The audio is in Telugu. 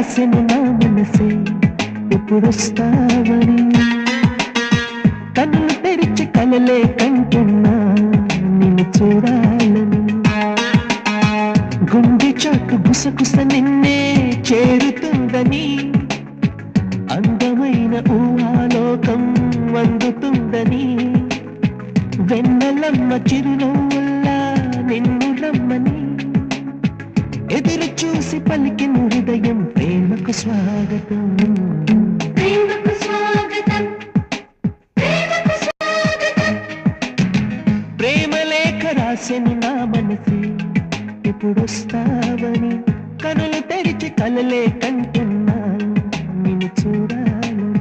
రాసెను నా మనసే ఎప్పుడొస్తావని కన్నులు తెరిచి కలలే కంటున్నా నిన్ను చూడాలని గుండె చాటు గుసగుస నిన్నే చేరుతుందని అందమైన ఊహాలోకం అందుతుందని వెన్నెలమ్మ చిరునవ్వుల్లా నిన్ను రమ్మని ఎదురు చూసి పలికిన హృదయం ప్రేమకు స్వాగతం ప్రేమకు స్వాగతం ప్రేమకు స్వాగతం ప్రేమ లేఖ రాసెను నా మనసే ఎప్పుడొస్తావని కనులు తెరిచి కలలే కంటున్నా నిన్ను చూడాలని